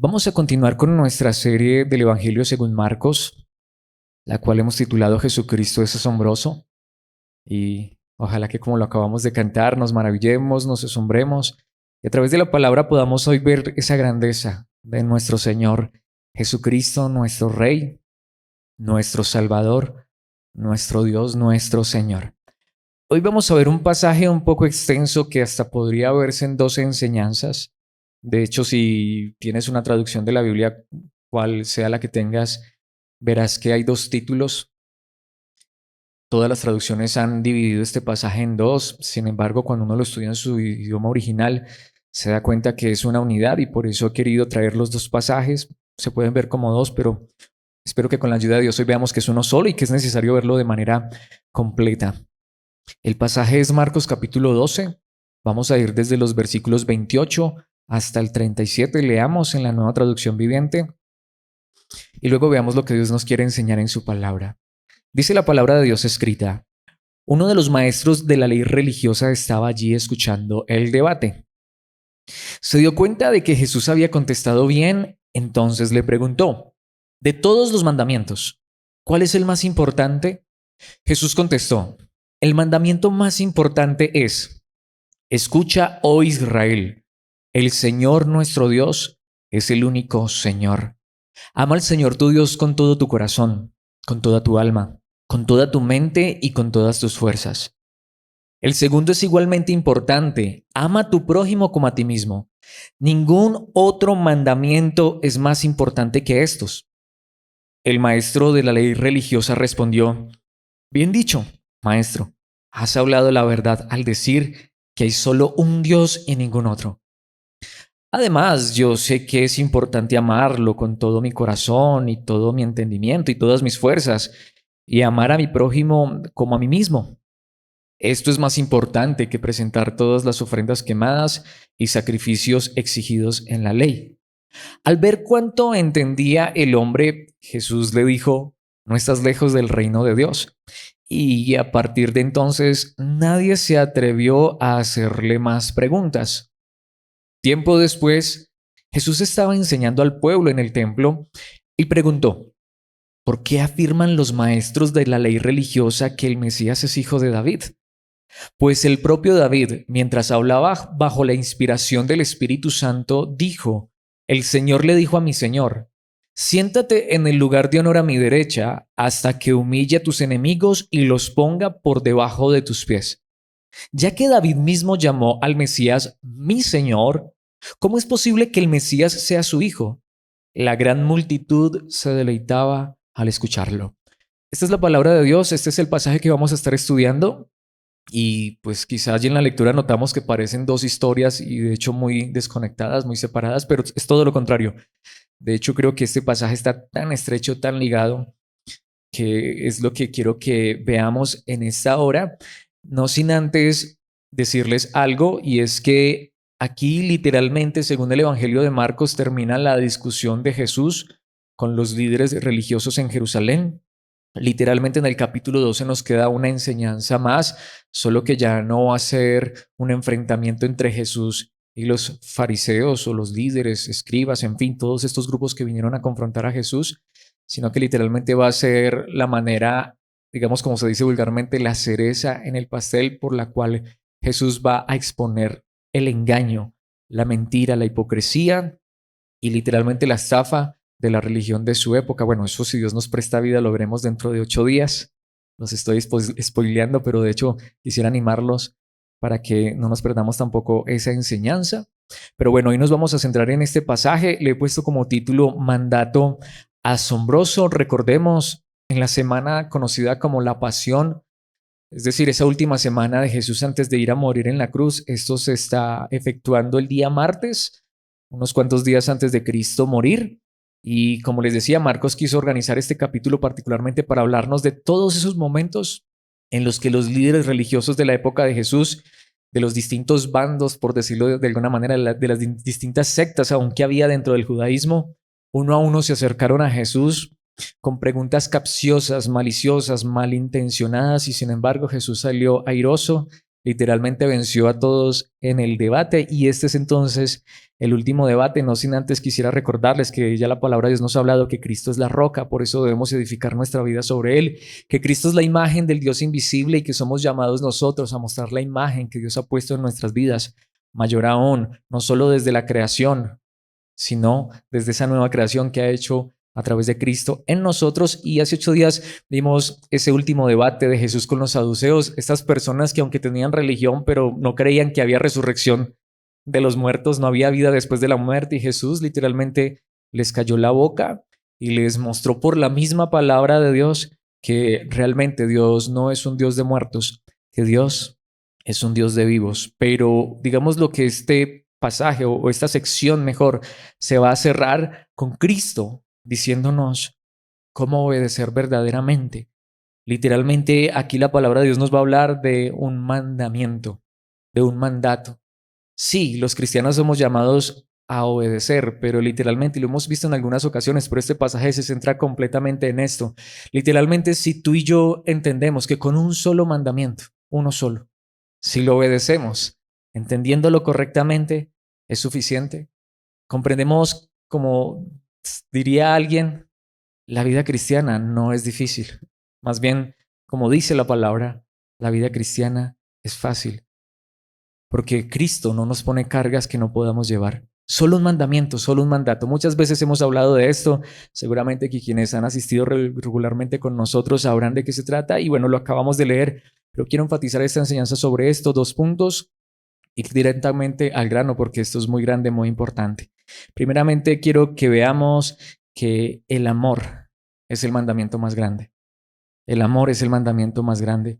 Vamos a continuar con nuestra serie del Evangelio según Marcos, la cual hemos titulado Jesucristo es asombroso. Y ojalá que, como lo acabamos de cantar, nos maravillemos, nos asombremos y a través de la palabra podamos hoy ver esa grandeza de nuestro Señor Jesucristo, nuestro Rey, nuestro Salvador, nuestro Dios, nuestro Señor. Hoy vamos a ver un pasaje un poco extenso que hasta podría verse en 12 enseñanzas. De hecho, si tienes una traducción de la Biblia, cual sea la que tengas, verás que hay dos títulos. Todas las traducciones han dividido este pasaje en dos. Sin embargo, cuando uno lo estudia en su idioma original, se da cuenta que es una unidad y por eso he querido traer los dos pasajes. Se pueden ver como dos, pero espero que con la ayuda de Dios hoy veamos que es uno solo y que es necesario verlo de manera completa. El pasaje es Marcos capítulo 12. Vamos a ir desde los versículos 28 hasta el 37. Leamos en la Nueva Traducción Viviente y luego veamos lo que Dios nos quiere enseñar en su palabra. Dice la palabra de Dios escrita: uno de los maestros de la ley religiosa estaba allí escuchando el debate. Se dio cuenta de que Jesús había contestado bien, entonces le preguntó: de todos los mandamientos, ¿cuál es el más importante? Jesús contestó: el mandamiento más importante es: escucha, oh Israel, el Señor nuestro Dios es el único Señor. Ama al Señor tu Dios con todo tu corazón, con toda tu alma, con toda tu mente y con todas tus fuerzas. El segundo es igualmente importante: ama a tu prójimo como a ti mismo. Ningún otro mandamiento es más importante que estos. El maestro de la ley religiosa respondió: bien dicho, maestro, has hablado la verdad al decir que hay solo un Dios y ningún otro. Además, yo sé que es importante amarlo con todo mi corazón y todo mi entendimiento y todas mis fuerzas, y amar a mi prójimo como a mí mismo. Esto es más importante que presentar todas las ofrendas quemadas y sacrificios exigidos en la ley. Al ver cuánto entendía el hombre, Jesús le dijo: no estás lejos del reino de Dios. Y a partir de entonces, nadie se atrevió a hacerle más preguntas. Tiempo después, Jesús estaba enseñando al pueblo en el templo y preguntó: ¿por qué afirman los maestros de la ley religiosa que el Mesías es hijo de David? Pues el propio David, mientras hablaba bajo la inspiración del Espíritu Santo, dijo: el Señor le dijo a mi Señor: siéntate en el lugar de honor a mi derecha hasta que humille a tus enemigos y los ponga por debajo de tus pies. Ya que David mismo llamó al Mesías mi Señor, ¿cómo es posible que el Mesías sea su hijo? La gran multitud se deleitaba al escucharlo. Esta es la palabra de Dios, este es el pasaje que vamos a estar estudiando. Y pues quizás allí en la lectura notamos que parecen dos historias y de hecho muy desconectadas, muy separadas, pero es todo lo contrario. De hecho, creo que este pasaje está tan estrecho, tan ligado, que es lo que quiero que veamos en esta hora, no sin antes decirles algo, y es que aquí literalmente, según el Evangelio de Marcos, termina la discusión de Jesús con los líderes religiosos en Jerusalén. Literalmente en el capítulo 12 nos queda una enseñanza más, solo que ya no va a ser un enfrentamiento entre Jesús y los fariseos o los líderes, escribas, en fin, todos estos grupos que vinieron a confrontar a Jesús, sino que literalmente va a ser la manera, digamos como se dice vulgarmente, la cereza en el pastel por la cual Jesús va a exponer el engaño, la mentira, la hipocresía y literalmente la estafa de la religión de su época. Bueno, eso, si Dios nos presta vida, lo veremos dentro de 8 días. Los estoy spoileando, pero de hecho quisiera animarlos para que no nos perdamos tampoco esa enseñanza. Pero bueno, hoy nos vamos a centrar en este pasaje. Le he puesto como título Mandato asombroso. Recordemos, en la semana conocida como la Pasión, es decir, esa última semana de Jesús antes de ir a morir en la cruz, esto se está efectuando el día martes, unos cuantos días antes de Cristo morir. Y como les decía, Marcos quiso organizar este capítulo particularmente para hablarnos de todos esos momentos en los que los líderes religiosos de la época de Jesús, de los distintos bandos, por decirlo de alguna manera, de las distintas sectas, aunque había dentro del judaísmo, uno a uno se acercaron a Jesús con preguntas capciosas, maliciosas, malintencionadas, y sin embargo Jesús salió airoso literalmente venció a todos en el debate y este es entonces el último debate. No sin antes quisiera recordarles que ya la palabra de Dios nos ha hablado que Cristo es la roca, por eso debemos edificar nuestra vida sobre Él, que Cristo es la imagen del Dios invisible y que somos llamados nosotros a mostrar la imagen que Dios ha puesto en nuestras vidas. Mayor aún, no solo desde la creación, sino desde esa nueva creación que ha hecho a través de Cristo en nosotros. Y hace 8 días vimos ese último debate de Jesús con los saduceos, estas personas que aunque tenían religión, pero no creían que había resurrección de los muertos, no había vida después de la muerte, y Jesús literalmente les cayó la boca y les mostró por la misma palabra de Dios que realmente Dios no es un Dios de muertos, que Dios es un Dios de vivos. Pero digamos lo que este pasaje o esta sección mejor se va a cerrar con Cristo diciéndonos cómo obedecer verdaderamente. Literalmente aquí la palabra de Dios nos va a hablar de un mandamiento, de un mandato. Sí, los cristianos somos llamados a obedecer, pero literalmente, y lo hemos visto en algunas ocasiones, pero este pasaje se centra completamente en esto. Literalmente, si tú y yo entendemos que con un solo mandamiento, uno solo, si lo obedecemos, entendiéndolo correctamente, es suficiente. Comprendemos, como diría alguien, la vida cristiana no es difícil. Más bien, como dice la palabra, la vida cristiana es fácil, porque Cristo no nos pone cargas que no podamos llevar. Solo un mandamiento, solo un mandato. Muchas veces hemos hablado de esto. Seguramente que quienes han asistido regularmente con nosotros sabrán de qué se trata. Y bueno, lo acabamos de leer, pero quiero enfatizar esta enseñanza sobre esto. 2 puntos, ir directamente al grano, porque esto es muy grande, muy importante. Primeramente, quiero que veamos que el amor es el mandamiento más grande. El amor es el mandamiento más grande.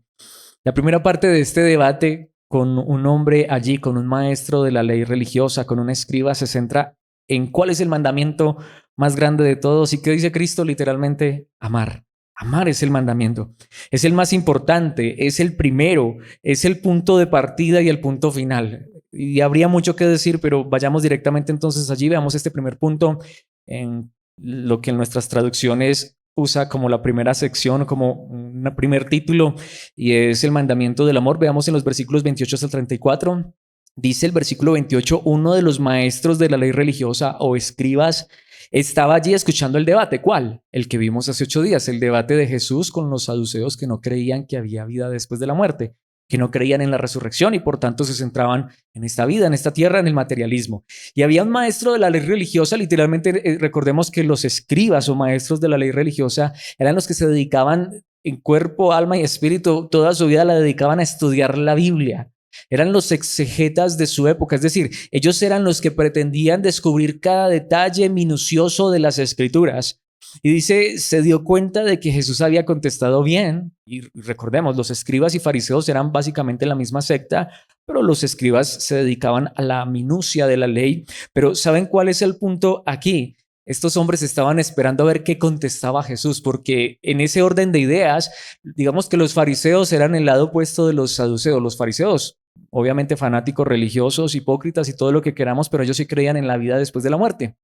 La primera parte de este debate con un hombre allí, con un maestro de la ley religiosa, con un escriba, se centra en cuál es el mandamiento más grande de todos. ¿Y qué dice Cristo? Literalmente, amar. Amar es el mandamiento. Es el más importante, es el primero, es el punto de partida y el punto final. Y habría mucho que decir, pero vayamos directamente entonces allí. Veamos este primer punto en lo que en nuestras traducciones usa como la primera sección, como un primer título, y es el mandamiento del amor. Veamos en los versículos 28 hasta el 34. Dice el versículo 28, uno de los maestros de la ley religiosa o escribas estaba allí escuchando el debate. ¿Cuál? El que vimos hace 8 días, el debate de Jesús con los saduceos que no creían que había vida después de la muerte, que no creían en la resurrección y por tanto se centraban en esta vida, en esta tierra, en el materialismo. Y había un maestro de la ley religiosa, literalmente recordemos que los escribas o maestros de la ley religiosa eran los que se dedicaban en cuerpo, alma y espíritu, toda su vida la dedicaban a estudiar la Biblia. Eran los exegetas de su época, es decir, ellos eran los que pretendían descubrir cada detalle minucioso de las escrituras. Y dice, se dio cuenta de que Jesús había contestado bien. Y recordemos, los escribas y fariseos eran básicamente la misma secta, pero los escribas se dedicaban a la minucia de la ley. Pero ¿saben cuál es el punto aquí? Estos hombres estaban esperando a ver qué contestaba Jesús, porque en ese orden de ideas, digamos que los fariseos eran el lado opuesto de los saduceos. Los fariseos, obviamente fanáticos religiosos, hipócritas y todo lo que queramos, pero ellos sí creían en la vida después de la muerte.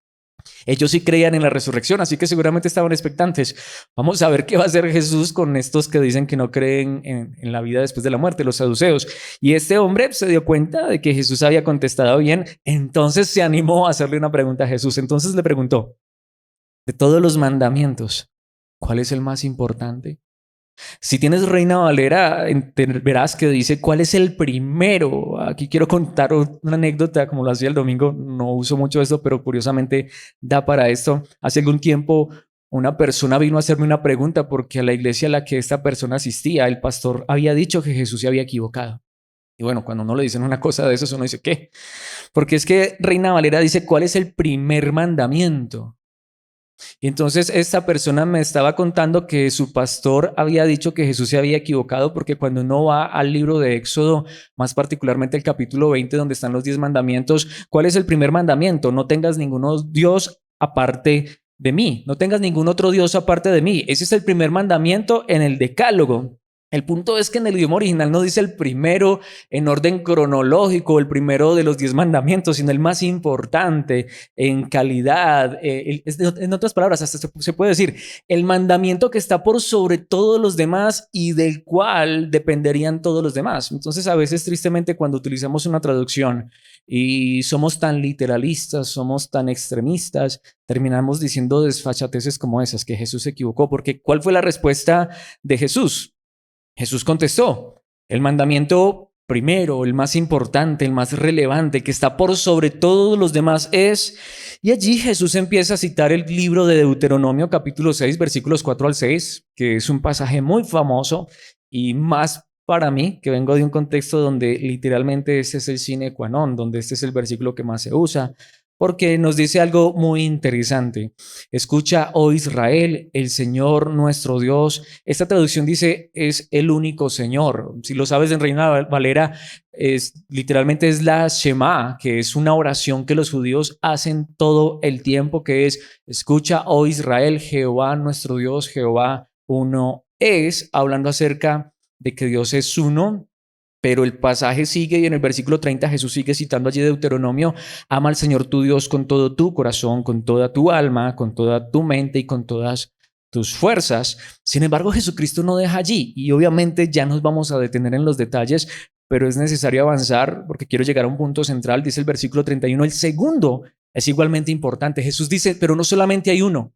Ellos sí creían en la resurrección, así que seguramente estaban expectantes. Vamos a ver qué va a hacer Jesús con estos que dicen que no creen en la vida después de la muerte, los saduceos. Y este hombre se dio cuenta de que Jesús había contestado bien, entonces se animó a hacerle una pregunta a Jesús. Entonces le preguntó, de todos los mandamientos, ¿cuál es el más importante? Si tienes Reina Valera, verás que dice cuál es el primero. Aquí quiero contar una anécdota, como lo hacía el domingo. No uso mucho esto, pero curiosamente da para esto. Hace algún tiempo una persona vino a hacerme una pregunta porque a la iglesia a la que esta persona asistía, el pastor había dicho que Jesús se había equivocado. Y bueno, cuando uno le dicen una cosa de eso, uno dice, ¿qué? Porque es que Reina Valera dice, ¿cuál es el primer mandamiento? Y entonces esta persona me estaba contando que su pastor había dicho que Jesús se había equivocado porque cuando uno va al libro de Éxodo, más particularmente el capítulo 20, donde están los 10 mandamientos, ¿cuál es el primer mandamiento? No tengas ningún Dios aparte de mí, no tengas ningún otro Dios aparte de mí. Ese es el primer mandamiento en el decálogo. El punto es que en el idioma original no dice el primero en orden cronológico, el primero de los 10 mandamientos, sino el más importante en calidad. En otras palabras, hasta se puede decir, el mandamiento que está por sobre todos los demás y del cual dependerían todos los demás. Entonces, a veces, tristemente, cuando utilizamos una traducción y somos tan literalistas, somos tan extremistas, terminamos diciendo desfachateces como esas, que Jesús se equivocó. Porque, ¿cuál fue la respuesta de Jesús? Jesús contestó, el mandamiento primero, el más importante, el más relevante, que está por sobre todos los demás es, y allí Jesús empieza a citar el libro de Deuteronomio capítulo 6, versículos 4 al 6, que es un pasaje muy famoso y más para mí, que vengo de un contexto donde literalmente este es el sine qua non, donde este es el versículo que más se usa, porque nos dice algo muy interesante. Escucha, oh Israel, el Señor nuestro Dios. Esta traducción dice, es el único Señor. Si lo sabes en Reina Valera, literalmente es la Shema, que es una oración que los judíos hacen todo el tiempo, que es, escucha, oh Israel, Jehová nuestro Dios, Jehová uno es, hablando acerca de que Dios es uno. Pero el pasaje sigue y en el versículo 30 Jesús sigue citando allí Deuteronomio, ama al Señor tu Dios con todo tu corazón, con toda tu alma, con toda tu mente y con todas tus fuerzas. Sin embargo, Jesucristo no deja allí y obviamente ya nos vamos a detener en los detalles, pero es necesario avanzar porque quiero llegar a un punto central. Dice el versículo 31, el segundo es igualmente importante. Jesús dice, pero no solamente hay uno.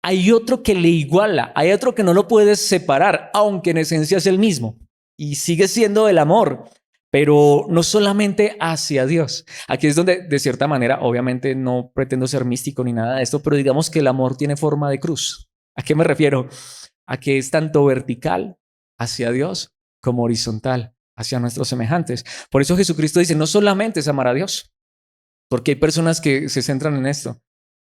Hay otro que le iguala, hay otro que no lo puedes separar, aunque en esencia es el mismo. Y sigue siendo el amor, pero no solamente hacia Dios. Aquí es donde, de cierta manera, obviamente no pretendo ser místico ni nada de esto, pero digamos que el amor tiene forma de cruz. ¿A qué me refiero? A que es tanto vertical hacia Dios como horizontal hacia nuestros semejantes. Por eso Jesucristo dice, no solamente es amar a Dios, porque hay personas que se centran en esto,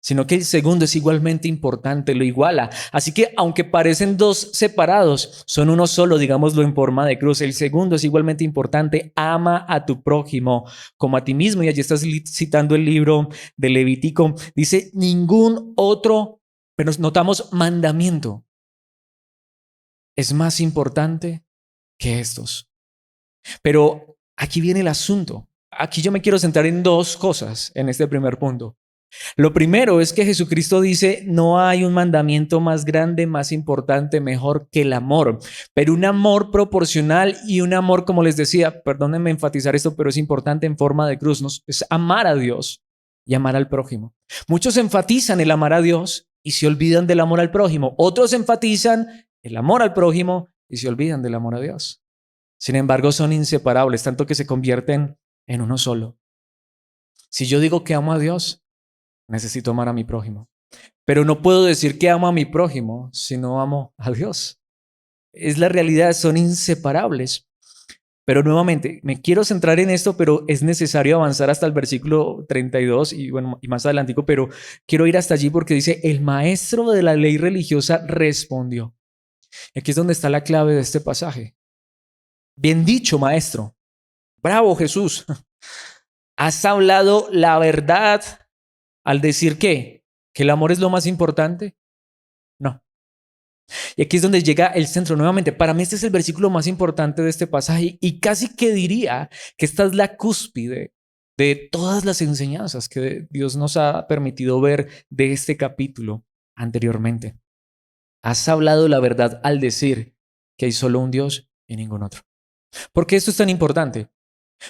sino que el segundo es igualmente importante, lo iguala. Así que aunque parecen dos separados, son uno solo, digámoslo en forma de cruz. El segundo es igualmente importante, ama a tu prójimo como a ti mismo. Y allí estás citando el libro de Levítico. Dice, ningún otro, pero notamos mandamiento, es más importante que estos. Pero aquí viene el asunto. Aquí yo me quiero centrar en dos cosas en este primer punto. Lo primero es que Jesucristo dice, no hay un mandamiento más grande, más importante, mejor que el amor, pero un amor proporcional y un amor, como les decía, perdónenme enfatizar esto, pero es importante en forma de cruz, ¿no? Es amar a Dios y amar al prójimo. Muchos enfatizan el amar a Dios y se olvidan del amor al prójimo. Otros enfatizan el amor al prójimo y se olvidan del amor a Dios. Sin embargo, son inseparables, tanto que se convierten en uno solo. Si yo digo que amo a Dios, necesito amar a mi prójimo. Pero no puedo decir que amo a mi prójimo si no amo a Dios. Es la realidad, son inseparables. Pero nuevamente, me quiero centrar en esto, pero es necesario avanzar hasta el versículo 32 y bueno, y más adelantico, pero quiero ir hasta allí porque dice, el maestro de la ley religiosa respondió. Aquí es donde está la clave de este pasaje. Bien dicho, maestro. Bravo, Jesús. Has hablado la verdad al decir que el amor es lo más importante. No. Y aquí es donde llega el centro nuevamente. Para mí este es el versículo más importante de este pasaje y casi que diría que esta es la cúspide de todas las enseñanzas que Dios nos ha permitido ver de este capítulo anteriormente. Has hablado la verdad al decir que hay solo un Dios y ningún otro. ¿Por qué esto es tan importante?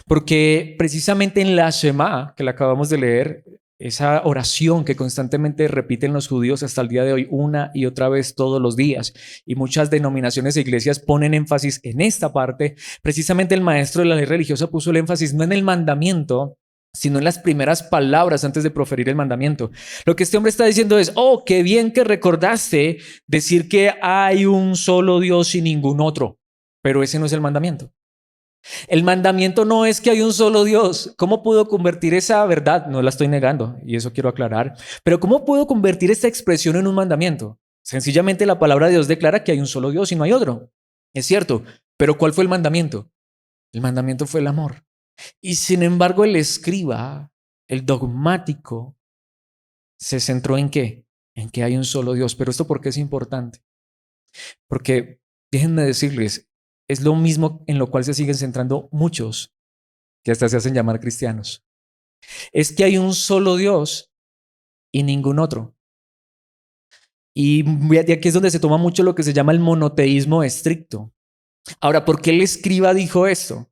Porque precisamente en la Shema, que la acabamos de leer, esa oración que constantemente repiten los judíos hasta el día de hoy una y otra vez todos los días, y muchas denominaciones e iglesias ponen énfasis en esta parte, precisamente el maestro de la ley religiosa puso el énfasis no en el mandamiento, sino en las primeras palabras antes de proferir el mandamiento. Lo que este hombre está diciendo es, oh, qué bien que recordaste decir que hay un solo Dios y ningún otro, pero ese no es el mandamiento. El mandamiento no es que hay un solo Dios. ¿Cómo puedo convertir esa verdad? No la estoy negando y eso quiero aclarar. Pero ¿cómo puedo convertir esta expresión en un mandamiento? Sencillamente la palabra de Dios declara que hay un solo Dios y no hay otro. Es cierto, pero ¿cuál fue el mandamiento? El mandamiento fue el amor. Y sin embargo el escriba, el dogmático, se centró en ¿qué? En que hay un solo Dios. Pero ¿esto por qué es importante? Porque déjenme decirles, es lo mismo en lo cual se siguen centrando muchos que hasta se hacen llamar cristianos. Es que hay un solo Dios y ningún otro. Y de aquí es donde se toma mucho lo que se llama el monoteísmo estricto. Ahora, ¿por qué el escriba dijo esto?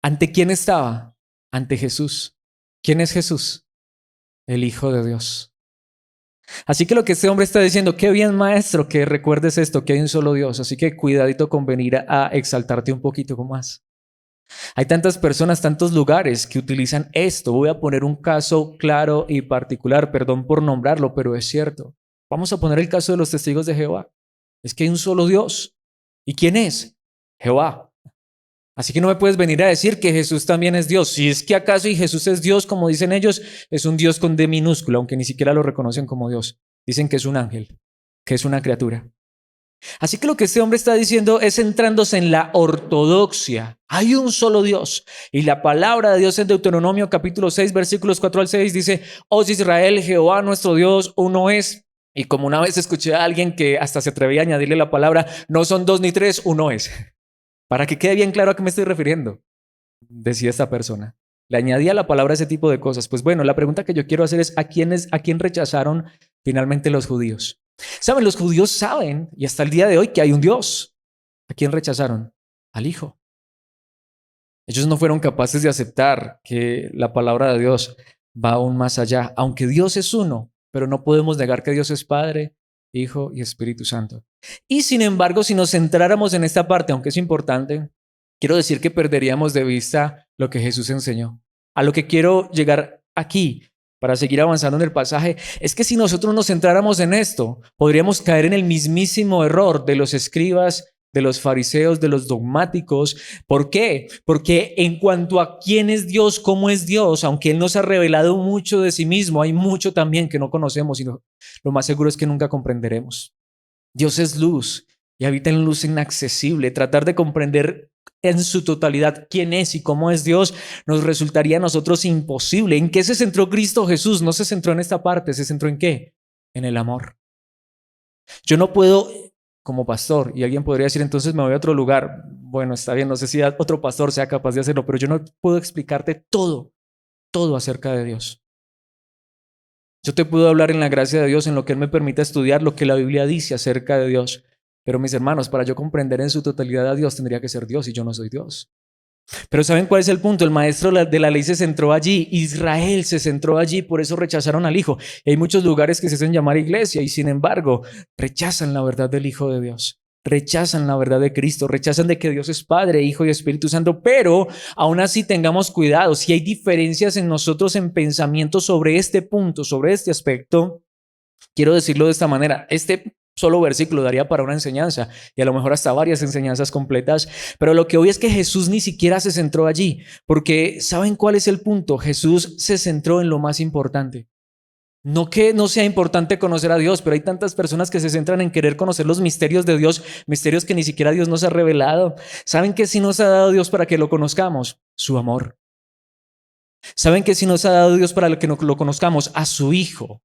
¿Ante quién estaba? Ante Jesús. ¿Quién es Jesús? El Hijo de Dios. Así que lo que este hombre está diciendo, qué bien maestro que recuerdes esto, que hay un solo Dios. Así que cuidadito con venir a exaltarte un poquito más. Hay tantas personas, tantos lugares que utilizan esto. Voy a poner un caso claro y particular, perdón por nombrarlo, pero es cierto. Vamos a poner el caso de los testigos de Jehová. Es que hay un solo Dios. ¿Y quién es? Jehová. Así que no me puedes venir a decir que Jesús también es Dios. Si es que acaso y Jesús es Dios, como dicen ellos, es un Dios con D minúscula, aunque ni siquiera lo reconocen como Dios. Dicen que es un ángel, que es una criatura. Así que lo que este hombre está diciendo es centrándose en la ortodoxia. Hay un solo Dios. Y la palabra de Dios en Deuteronomio capítulo 6, versículos 4 al 6 dice: Os Israel, Jehová nuestro Dios, uno es. Y como una vez escuché a alguien que hasta se atrevía a añadirle la palabra, no son dos ni tres, uno es. Para que quede bien claro a qué me estoy refiriendo, decía esta persona. Le añadía la palabra a ese tipo de cosas. Pues bueno, la pregunta que yo quiero hacer es: ¿a quién rechazaron finalmente los judíos? Saben, los judíos saben, y hasta el día de hoy, que hay un Dios. ¿A quién rechazaron? Al Hijo. Ellos no fueron capaces de aceptar que la palabra de Dios va aún más allá. Aunque Dios es uno, pero no podemos negar que Dios es Padre, Hijo y Espíritu Santo. Y sin embargo, si nos centráramos en esta parte, aunque es importante, quiero decir que perderíamos de vista lo que Jesús enseñó. A lo que quiero llegar aquí, para seguir avanzando en el pasaje, es que si nosotros nos centráramos en esto, podríamos caer en el mismísimo error de los escribas, de los fariseos, de los dogmáticos. ¿Por qué? Porque en cuanto a quién es Dios, cómo es Dios, aunque Él nos ha revelado mucho de sí mismo, hay mucho también que no conocemos y lo más seguro es que nunca comprenderemos. Dios es luz y habita en luz inaccesible. Tratar de comprender en su totalidad quién es y cómo es Dios nos resultaría a nosotros imposible. ¿En qué se centró Cristo Jesús? No se centró en esta parte, ¿se centró en qué? En el amor. Yo no puedo, como pastor, y alguien podría decir, entonces me voy a otro lugar. Bueno, está bien, no sé si otro pastor sea capaz de hacerlo, pero yo no puedo explicarte todo acerca de Dios. Yo te puedo hablar en la gracia de Dios, en lo que Él me permita estudiar, lo que la Biblia dice acerca de Dios. Pero mis hermanos, para yo comprender en su totalidad a Dios, tendría que ser Dios y yo no soy Dios. Pero ¿saben cuál es el punto? El maestro de la ley se centró allí, Israel se centró allí, por eso rechazaron al Hijo. Y hay muchos lugares que se hacen llamar iglesia y sin embargo rechazan la verdad del Hijo de Dios. Rechazan la verdad de Cristo, rechazan de que Dios es Padre, Hijo y Espíritu Santo, pero aún así tengamos cuidado. Si hay diferencias en nosotros en pensamiento sobre este punto, sobre este aspecto, quiero decirlo de esta manera: este solo versículo daría para una enseñanza y a lo mejor hasta varias enseñanzas completas, pero lo que hoy es que Jesús ni siquiera se centró allí, porque ¿saben cuál es el punto? Jesús se centró en lo más importante. No que no sea importante conocer a Dios, pero hay tantas personas que se centran en querer conocer los misterios de Dios, misterios que ni siquiera Dios nos ha revelado. ¿Saben qué sí nos ha dado Dios para que lo conozcamos? Su amor. ¿Saben qué sí nos ha dado Dios para que lo conozcamos? A su Hijo.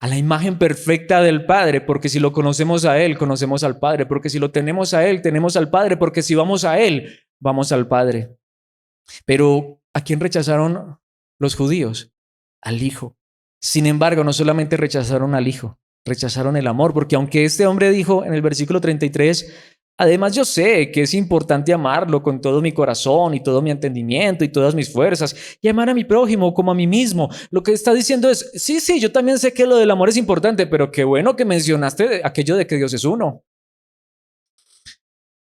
A la imagen perfecta del Padre, porque si lo conocemos a Él, conocemos al Padre, porque si lo tenemos a Él, tenemos al Padre, porque si vamos a Él, vamos al Padre. Pero ¿a quién rechazaron los judíos? Al Hijo. Sin embargo, no solamente rechazaron al Hijo, rechazaron el amor, porque aunque este hombre dijo en el versículo 33, además yo sé que es importante amarlo con todo mi corazón y todo mi entendimiento y todas mis fuerzas y amar a mi prójimo como a mí mismo. Lo que está diciendo es, sí, yo también sé que lo del amor es importante, pero qué bueno que mencionaste aquello de que Dios es uno.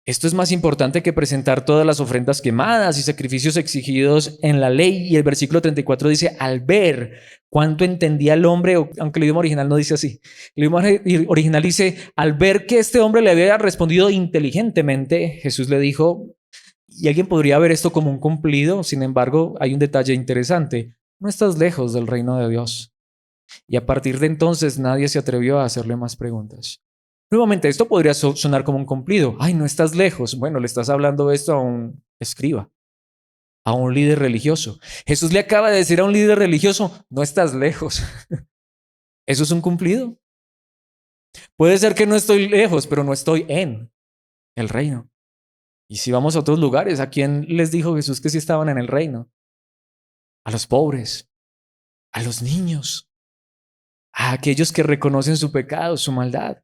Esto es más importante que presentar todas las ofrendas quemadas y sacrificios exigidos en la ley. Y el versículo 34 dice, al ver cuánto entendía el hombre, aunque el idioma original no dice así. El idioma original dice, al ver que este hombre le había respondido inteligentemente, Jesús le dijo, y alguien podría ver esto como un cumplido, sin embargo, hay un detalle interesante. No estás lejos del reino de Dios. Y a partir de entonces nadie se atrevió a hacerle más preguntas. Nuevamente, esto podría sonar como un cumplido. Ay, no estás lejos. Bueno, le estás hablando esto a un escriba, a un líder religioso. Jesús le acaba de decir a un líder religioso, no estás lejos. ¿Eso es un cumplido? Puede ser que no estoy lejos, pero no estoy en el reino. Y si vamos a otros lugares, ¿a quién les dijo Jesús que sí estaban en el reino? A los pobres, a los niños, a aquellos que reconocen su pecado, su maldad.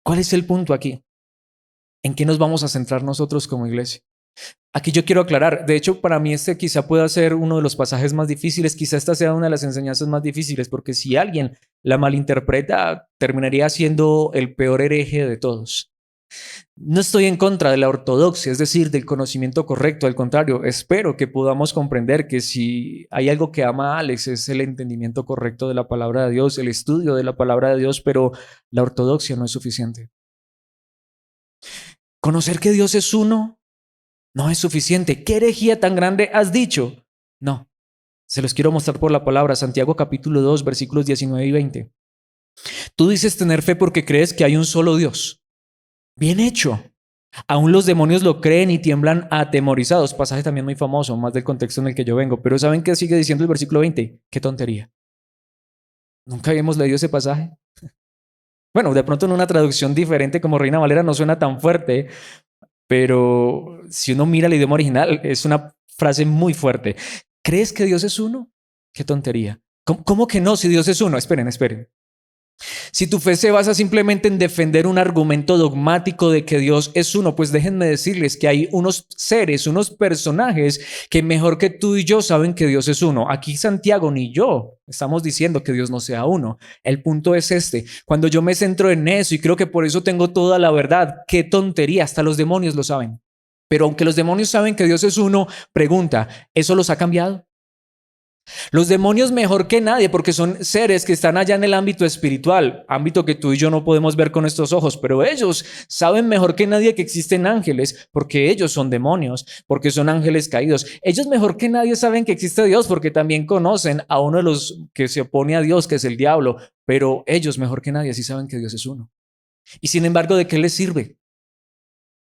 ¿Cuál es el punto aquí? ¿En qué nos vamos a centrar nosotros como iglesia? Aquí yo quiero aclarar, de hecho para mí este quizá pueda ser uno de los pasajes más difíciles, quizá esta sea una de las enseñanzas más difíciles, porque si alguien la malinterpreta, terminaría siendo el peor hereje de todos. No estoy en contra de la ortodoxia, es decir, del conocimiento correcto, al contrario, espero que podamos comprender que si hay algo que ama a Alex es el entendimiento correcto de la palabra de Dios, el estudio de la palabra de Dios, pero la ortodoxia no es suficiente. Conocer que Dios es uno no es suficiente. ¿Qué herejía tan grande has dicho? No, se los quiero mostrar por la palabra. Santiago capítulo 2, versículos 19 y 20. Tú dices tener fe porque crees que hay un solo Dios. Bien hecho. Aún los demonios lo creen y tiemblan atemorizados. Pasaje también muy famoso, más del contexto en el que yo vengo. Pero ¿saben qué sigue diciendo el versículo 20? Qué tontería. ¿Nunca habíamos leído ese pasaje? Bueno, de pronto en una traducción diferente como Reina Valera no suena tan fuerte, pero si uno mira el idioma original es una frase muy fuerte. ¿Crees que Dios es uno? Qué tontería. ¿Cómo que no si Dios es uno? Esperen. Si tu fe se basa simplemente en defender un argumento dogmático de que Dios es uno, pues déjenme decirles que hay unos seres, unos personajes que mejor que tú y yo saben que Dios es uno. Aquí Santiago ni yo estamos diciendo que Dios no sea uno. El punto es este. Cuando yo me centro en eso y creo que por eso tengo toda la verdad, qué tontería, hasta los demonios lo saben. Pero aunque los demonios saben que Dios es uno, pregunta, ¿eso los ha cambiado? Los demonios mejor que nadie porque son seres que están allá en el ámbito espiritual, ámbito que tú y yo no podemos ver con nuestros ojos, pero ellos saben mejor que nadie que existen ángeles porque ellos son demonios, porque son ángeles caídos. Ellos mejor que nadie saben que existe Dios porque también conocen a uno de los que se opone a Dios, que es el diablo, pero ellos mejor que nadie sí saben que Dios es uno. Y sin embargo, ¿de qué les sirve?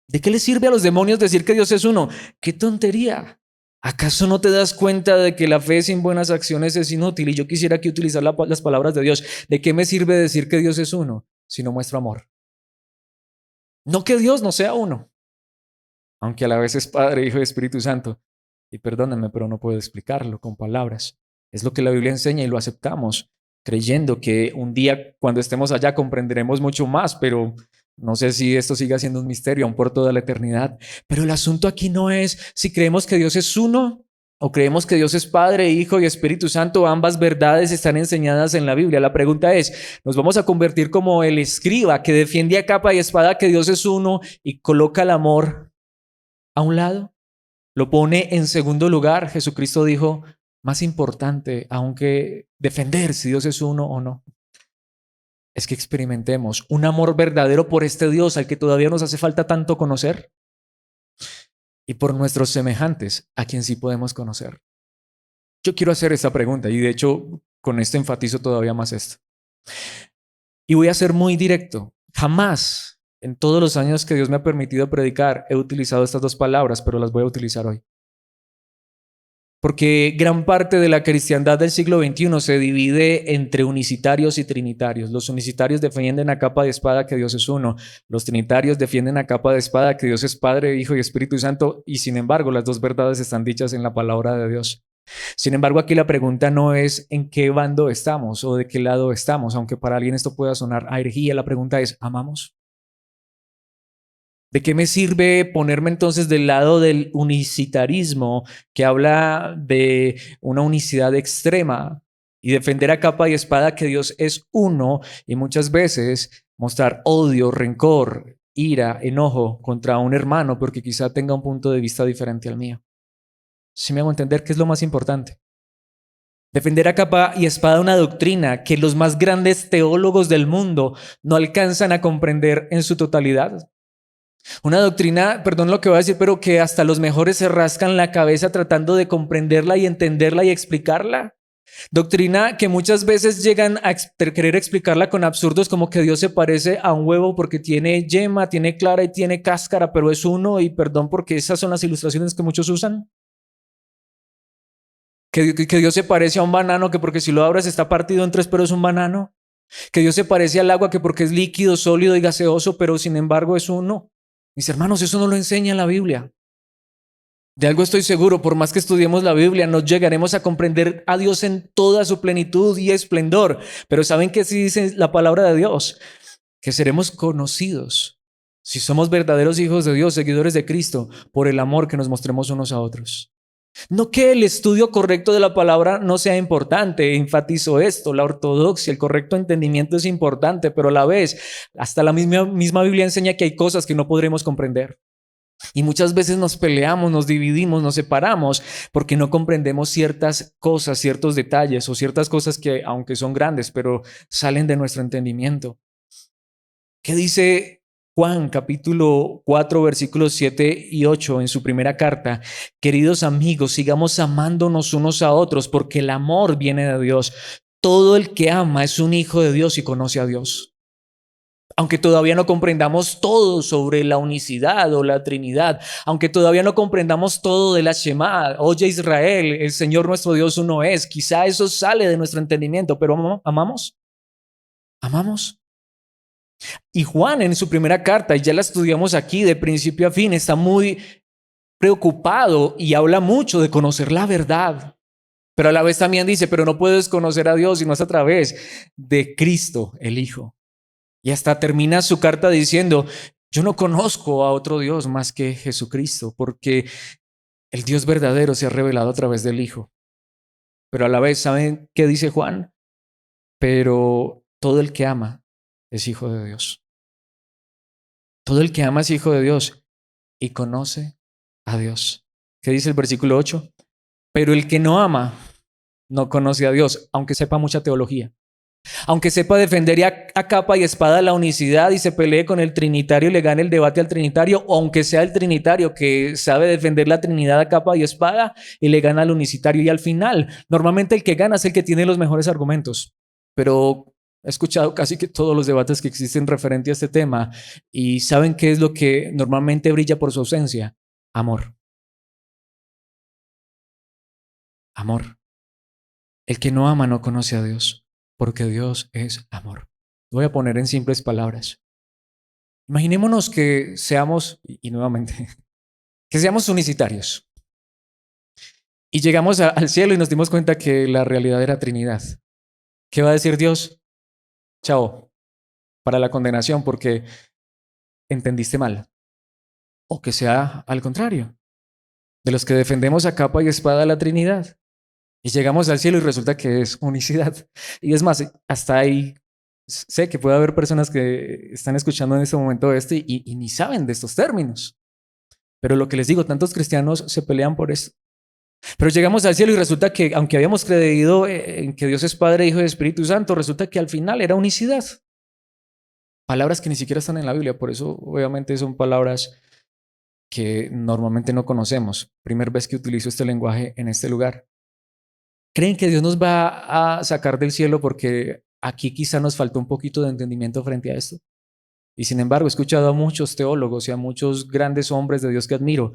¿De qué les sirve a los demonios decir que Dios es uno? ¡Qué tontería! ¿Acaso no te das cuenta de que la fe sin buenas acciones es inútil? Y yo quisiera aquí utilizar las palabras de Dios. ¿De qué me sirve decir que Dios es uno si no muestro amor? No que Dios no sea uno, aunque a la vez es Padre, Hijo y Espíritu Santo. Y perdónenme, pero no puedo explicarlo con palabras. Es lo que la Biblia enseña y lo aceptamos, creyendo que un día cuando estemos allá comprenderemos mucho más, pero no sé si esto siga siendo un misterio aún por toda la eternidad. Pero el asunto aquí no es si creemos que Dios es uno o creemos que Dios es Padre, Hijo y Espíritu Santo. Ambas verdades están enseñadas en la Biblia. La pregunta es, ¿nos vamos a convertir como el escriba que defiende a capa y espada que Dios es uno y coloca el amor a un lado? Lo pone en segundo lugar. Jesucristo dijo, más importante, aunque defender si Dios es uno o no, es que experimentemos un amor verdadero por este Dios al que todavía nos hace falta tanto conocer y por nuestros semejantes a quien sí podemos conocer. Yo quiero hacer esta pregunta y de hecho con esto enfatizo todavía más esto. Y voy a ser muy directo. Jamás en todos los años que Dios me ha permitido predicar he utilizado estas dos palabras, pero las voy a utilizar hoy. Porque gran parte de la cristiandad del siglo XXI se divide entre unicitarios y trinitarios. Los unicitarios defienden a capa de espada que Dios es uno. Los trinitarios defienden a capa de espada que Dios es Padre, Hijo y Espíritu Santo. Y sin embargo, las dos verdades están dichas en la palabra de Dios. Sin embargo, aquí la pregunta no es en qué bando estamos o de qué lado estamos, aunque para alguien esto pueda sonar a herejía. La pregunta es, ¿amamos? ¿De qué me sirve ponerme entonces del lado del unicitarismo que habla de una unicidad extrema y defender a capa y espada que Dios es uno y muchas veces mostrar odio, rencor, ira, enojo contra un hermano porque quizá tenga un punto de vista diferente al mío? ¿Sí me hago entender qué es lo más importante? Defender a capa y espada una doctrina que los más grandes teólogos del mundo no alcanzan a comprender en su totalidad. Una doctrina, perdón lo que voy a decir, pero que hasta los mejores se rascan la cabeza tratando de comprenderla y entenderla y explicarla. Doctrina que muchas veces llegan a querer explicarla con absurdos como que Dios se parece a un huevo porque tiene yema, tiene clara y tiene cáscara, pero es uno y perdón porque esas son las ilustraciones que muchos usan. Que Dios se parece a un banano que porque si lo abres está partido en tres pero es un banano. Que Dios se parece al agua que porque es líquido, sólido y gaseoso pero sin embargo es uno. Mis hermanos, eso no lo enseña la Biblia. De algo estoy seguro, por más que estudiemos la Biblia, no llegaremos a comprender a Dios en toda su plenitud y esplendor. Pero ¿saben qué sí dice la palabra de Dios? Que seremos conocidos, si somos verdaderos hijos de Dios, seguidores de Cristo, por el amor que nos mostremos unos a otros. No que el estudio correcto de la palabra no sea importante, enfatizo esto, la ortodoxia, el correcto entendimiento es importante, pero a la vez, hasta la misma Biblia enseña que hay cosas que no podremos comprender. Y muchas veces nos peleamos, nos dividimos, nos separamos porque no comprendemos ciertas cosas, ciertos detalles o ciertas cosas que, aunque son grandes, pero salen de nuestro entendimiento. ¿Qué dice Juan capítulo 4 versículos 7 y 8 en su primera carta? Queridos amigos, sigamos amándonos unos a otros porque el amor viene de Dios. Todo el que ama es un hijo de Dios y conoce a Dios. Aunque todavía no comprendamos todo sobre la unicidad o la Trinidad, aunque todavía no comprendamos todo de la Shema, oye Israel, el Señor nuestro Dios uno es, quizá eso sale de nuestro entendimiento, pero amamos. Y Juan en su primera carta, y ya la estudiamos aquí de principio a fin, está muy preocupado y habla mucho de conocer la verdad. Pero a la vez también dice, pero no puedes conocer a Dios sino es a través de Cristo, el Hijo. Y hasta termina su carta diciendo, yo no conozco a otro Dios más que Jesucristo, porque el Dios verdadero se ha revelado a través del Hijo. Pero a la vez, ¿saben qué dice Juan? Pero todo el que ama es hijo de Dios. Todo el que ama es hijo de Dios y conoce a Dios. ¿Qué dice el versículo 8? Pero el que no ama no conoce a Dios, aunque sepa mucha teología. Aunque sepa defender a capa y espada la unicidad y se pelee con el trinitario y le gane el debate al trinitario, o aunque sea el trinitario que sabe defender la trinidad a capa y espada y le gana al unicitario. Y al final, normalmente el que gana es el que tiene los mejores argumentos. Pero he escuchado casi que todos los debates que existen referente a este tema y ¿saben qué es lo que normalmente brilla por su ausencia? Amor. Amor. El que no ama no conoce a Dios, porque Dios es amor. Lo voy a poner en simples palabras. Imaginémonos que seamos, y nuevamente, que seamos unicitarios. Y llegamos al cielo y nos dimos cuenta que la realidad era Trinidad. ¿Qué va a decir Dios? Chao, para la condenación, porque entendiste mal. O que sea al contrario, de los que defendemos a capa y espada la Trinidad. Y llegamos al cielo y resulta que es unicidad. Y es más, hasta ahí sé que puede haber personas que están escuchando en este momento y ni saben de estos términos. Pero lo que les digo, tantos cristianos se pelean por esto. Pero llegamos al cielo y resulta que, aunque habíamos creído en que Dios es Padre, Hijo y Espíritu Santo, resulta que al final era unicidad. Palabras que ni siquiera están en la Biblia, por eso obviamente son palabras que normalmente no conocemos. Primera vez que utilizo este lenguaje en este lugar. ¿Creen que Dios nos va a sacar del cielo porque aquí quizá nos faltó un poquito de entendimiento frente a esto? Y sin embargo, he escuchado a muchos teólogos y a muchos grandes hombres de Dios que admiro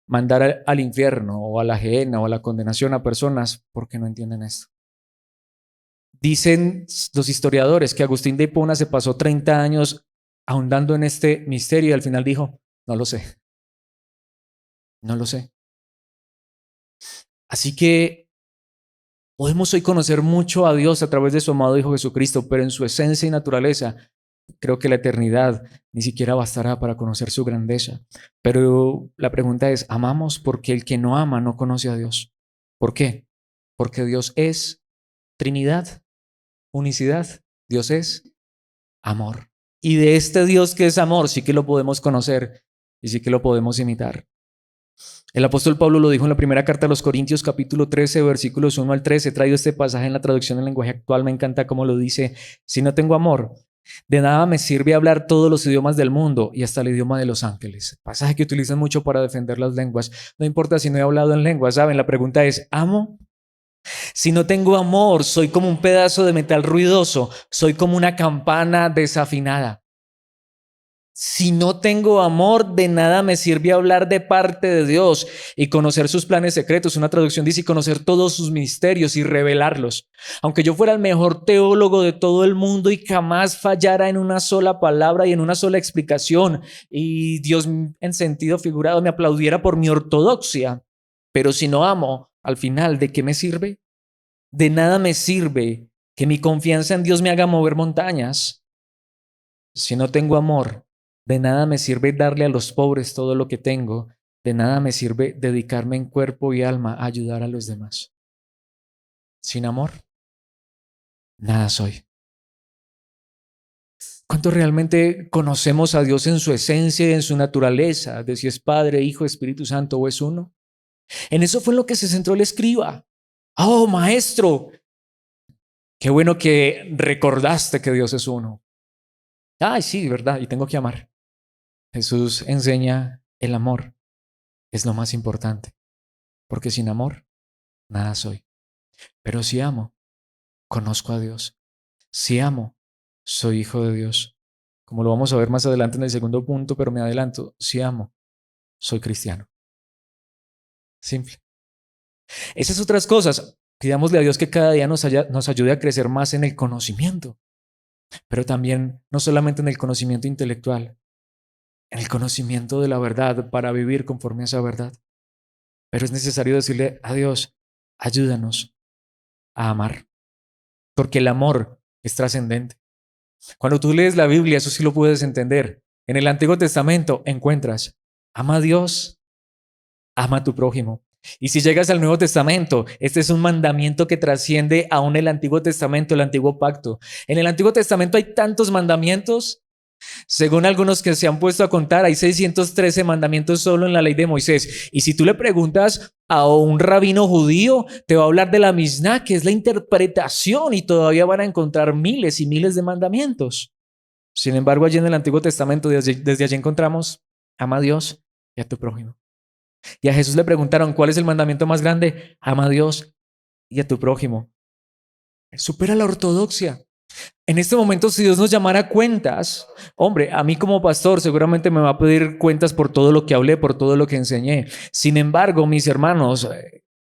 mandar al infierno o a la gehenna o a la condenación a personas porque no entienden esto. Dicen los historiadores que Agustín de Hipona se pasó 30 años ahondando en este misterio y al final dijo, no lo sé, no lo sé. Así que podemos hoy conocer mucho a Dios a través de su amado Hijo Jesucristo, pero en su esencia y naturaleza, creo que la eternidad ni siquiera bastará para conocer su grandeza. Pero la pregunta es, ¿amamos? Porque el que no ama no conoce a Dios. ¿Por qué? Porque Dios es Trinidad, unicidad. Dios es amor. Y de este Dios que es amor sí que lo podemos conocer y sí que lo podemos imitar. El apóstol Pablo lo dijo en la primera carta a los Corintios, capítulo 13, versículos 1 al 13. He traído este pasaje en la traducción del lenguaje actual. Me encanta cómo lo dice. Si no tengo amor, de nada me sirve hablar todos los idiomas del mundo y hasta el idioma de los ángeles. Pasaje que utilizan mucho para defender las lenguas. No importa si no he hablado en lenguas, ¿saben? La pregunta es, ¿amo? Si no tengo amor, soy como un pedazo de metal ruidoso. Soy como una campana desafinada. Si no tengo amor, de nada me sirve hablar de parte de Dios y conocer sus planes secretos. Una traducción dice: y conocer todos sus misterios y revelarlos. Aunque yo fuera el mejor teólogo de todo el mundo y jamás fallara en una sola palabra y en una sola explicación, y Dios en sentido figurado me aplaudiera por mi ortodoxia, pero si no amo, al final, ¿de qué me sirve? De nada me sirve que mi confianza en Dios me haga mover montañas. Si no tengo amor, de nada me sirve darle a los pobres todo lo que tengo. De nada me sirve dedicarme en cuerpo y alma a ayudar a los demás. Sin amor, nada soy. ¿Cuánto realmente conocemos a Dios en su esencia y en su naturaleza? De si es Padre, Hijo, Espíritu Santo o es uno. En eso fue en lo que se centró el escriba. Oh, maestro, qué bueno que recordaste que Dios es uno. Ay, sí, verdad, y tengo que amar. Jesús enseña el amor es lo más importante, porque sin amor nada soy. Pero si amo, conozco a Dios. Si amo, soy hijo de Dios. Como lo vamos a ver más adelante en el segundo punto, pero me adelanto. Si amo, soy cristiano. Simple. Esas otras cosas, pidámosle a Dios que cada día nos ayude a crecer más en el conocimiento, pero también no solamente en el conocimiento intelectual, en el conocimiento de la verdad para vivir conforme a esa verdad. Pero es necesario decirle a Dios: ayúdanos a amar, porque el amor es trascendente. Cuando tú lees la Biblia, eso sí lo puedes entender. En el Antiguo Testamento encuentras: ama a Dios, ama a tu prójimo. Y si llegas al Nuevo Testamento, este es un mandamiento que trasciende aún el Antiguo Testamento, el Antiguo Pacto. En el Antiguo Testamento hay tantos mandamientos. Según algunos que se han puesto a contar, hay 613 mandamientos solo en la ley de Moisés. Y si tú le preguntas a un rabino judío, te va a hablar de la Misná, que es la interpretación, y todavía van a encontrar miles y miles de mandamientos. Sin embargo, allí en el Antiguo Testamento, desde allí encontramos: ama a Dios y a tu prójimo. Y a Jesús le preguntaron: ¿cuál es el mandamiento más grande? Ama a Dios y a tu prójimo. Supera la ortodoxia. En este momento, si Dios nos llamara a cuentas, hombre, a mí como pastor seguramente me va a pedir cuentas por todo lo que hablé, por todo lo que enseñé. Sin embargo, mis hermanos,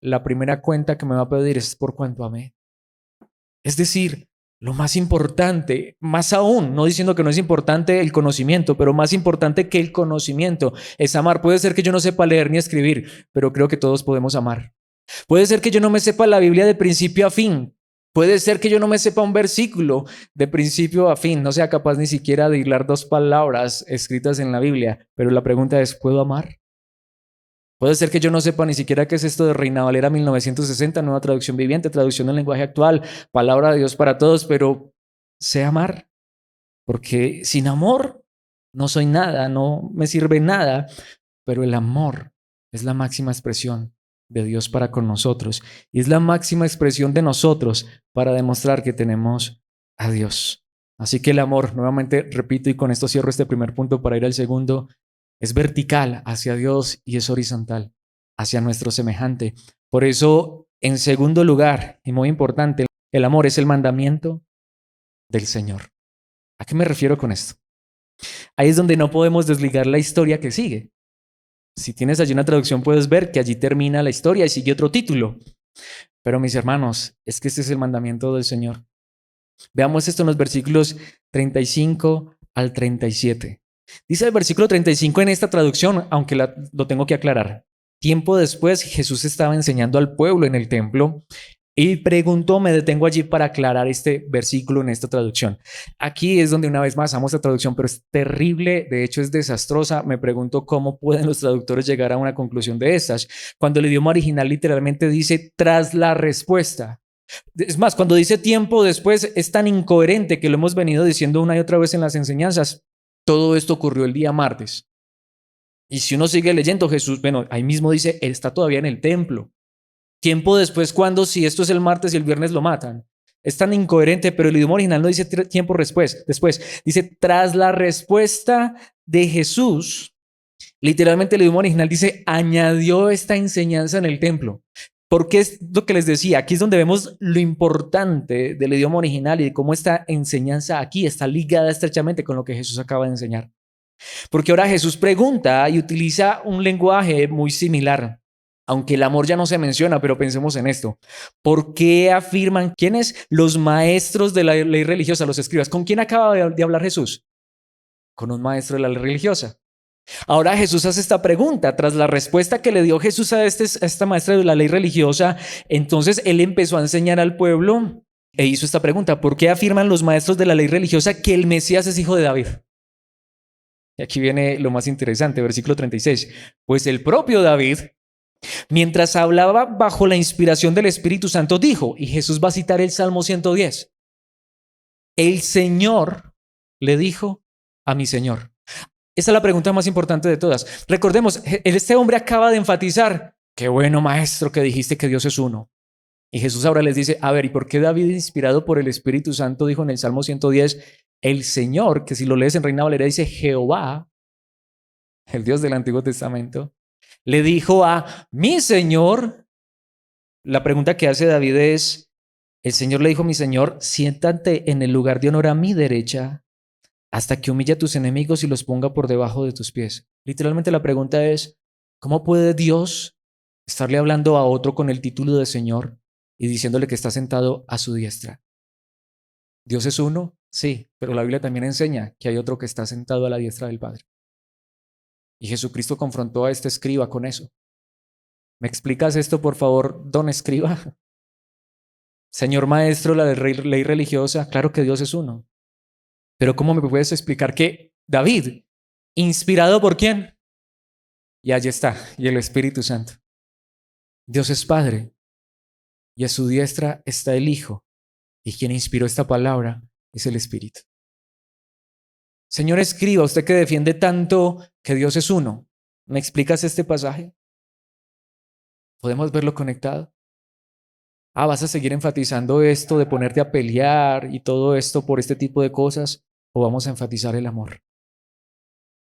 la primera cuenta que me va a pedir es por cuánto amé. Es decir, lo más importante, más aún, no diciendo que no es importante el conocimiento, pero más importante que el conocimiento es amar. Puede ser que yo no sepa leer ni escribir, pero creo que todos podemos amar. Puede ser que yo no me sepa la Biblia de principio a fin. Puede ser que yo no me sepa un versículo de principio a fin, no sea capaz ni siquiera de hilar dos palabras escritas en la Biblia, pero la pregunta es: ¿puedo amar? Puede ser que yo no sepa ni siquiera qué es esto de Reina Valera 1960, nueva traducción viviente, traducción del lenguaje actual, palabra de Dios para todos, pero sé amar, porque sin amor no soy nada, no me sirve nada, pero el amor es la máxima expresión de Dios para con nosotros y es la máxima expresión de nosotros para demostrar que tenemos a Dios. Así que el amor, nuevamente repito, y con esto cierro este primer punto para ir al segundo, es vertical hacia Dios y es horizontal hacia nuestro semejante. Por eso, en segundo lugar, y muy importante, el amor es el mandamiento del Señor. ¿A qué me refiero con esto? Ahí es donde no podemos desligar la historia que sigue. Si tienes allí una traducción, puedes ver que allí termina la historia y sigue otro título. Pero mis hermanos, es que este es el mandamiento del Señor. Veamos esto en los versículos 35 al 37. Dice el versículo 35 en esta traducción, aunque lo tengo que aclarar. Tiempo después, Jesús estaba enseñando al pueblo en el templo y preguntó, me detengo allí para aclarar este versículo en esta traducción. Aquí es donde una vez más amo esta traducción, pero es terrible, de hecho es desastrosa. Me pregunto cómo pueden los traductores llegar a una conclusión de estas, cuando el idioma original literalmente dice tras la respuesta. Es más, cuando dice tiempo después es tan incoherente que lo hemos venido diciendo una y otra vez en las enseñanzas. Todo esto ocurrió el día martes. Y si uno sigue leyendo, Jesús, bueno, ahí mismo dice, él está todavía en el templo. Tiempo después, cuando si esto es el martes y el viernes lo matan. Es tan incoherente, pero el idioma original no dice tiempo después. Dice tras la respuesta de Jesús. Literalmente el idioma original dice añadió esta enseñanza en el templo. Porque es lo que les decía, aquí es donde vemos lo importante del idioma original y de cómo esta enseñanza aquí está ligada estrechamente con lo que Jesús acaba de enseñar. Porque ahora Jesús pregunta y utiliza un lenguaje muy similar. Aunque el amor ya no se menciona, pero pensemos en esto. ¿Por qué afirman quiénes? Los maestros de la ley religiosa, los escribas. ¿Con quién acaba de hablar Jesús? Con un maestro de la ley religiosa. Ahora Jesús hace esta pregunta. Tras la respuesta que le dio Jesús a esta maestra de la ley religiosa, entonces él empezó a enseñar al pueblo e hizo esta pregunta. ¿Por qué afirman los maestros de la ley religiosa que el Mesías es hijo de David? Y aquí viene lo más interesante, versículo 36. Pues el propio David, mientras hablaba bajo la inspiración del Espíritu Santo, dijo, y Jesús va a citar el Salmo 110, el Señor le dijo a mi Señor. Esa es la pregunta más importante de todas. Recordemos, este hombre acaba de enfatizar, qué bueno maestro que dijiste que Dios es uno. Y Jesús ahora les dice, a ver, ¿y por qué David, inspirado por el Espíritu Santo, dijo en el Salmo 110, el Señor, que si lo lees en Reina Valera dice Jehová, el Dios del Antiguo Testamento, le dijo a mi Señor? La pregunta que hace David es, el Señor le dijo a mi Señor, siéntate en el lugar de honor a mi derecha hasta que humille a tus enemigos y los ponga por debajo de tus pies. Literalmente la pregunta es, ¿cómo puede Dios estarle hablando a otro con el título de Señor y diciéndole que está sentado a su diestra? ¿Dios es uno? Sí, pero la Biblia también enseña que hay otro que está sentado a la diestra del Padre. Y Jesucristo confrontó a este escriba con eso. ¿Me explicas esto, por favor, don escriba? Señor maestro, la ley religiosa, claro que Dios es uno. Pero ¿cómo me puedes explicar que David, inspirado por quién? Y allí está, y el Espíritu Santo. Dios es Padre, y a su diestra está el Hijo, y quien inspiró esta palabra es el Espíritu. Señor escriba, usted que defiende tanto que Dios es uno, ¿me explicas este pasaje? ¿Podemos verlo conectado? ¿Vas a seguir enfatizando esto de ponerte a pelear y todo esto por este tipo de cosas? ¿O vamos a enfatizar el amor?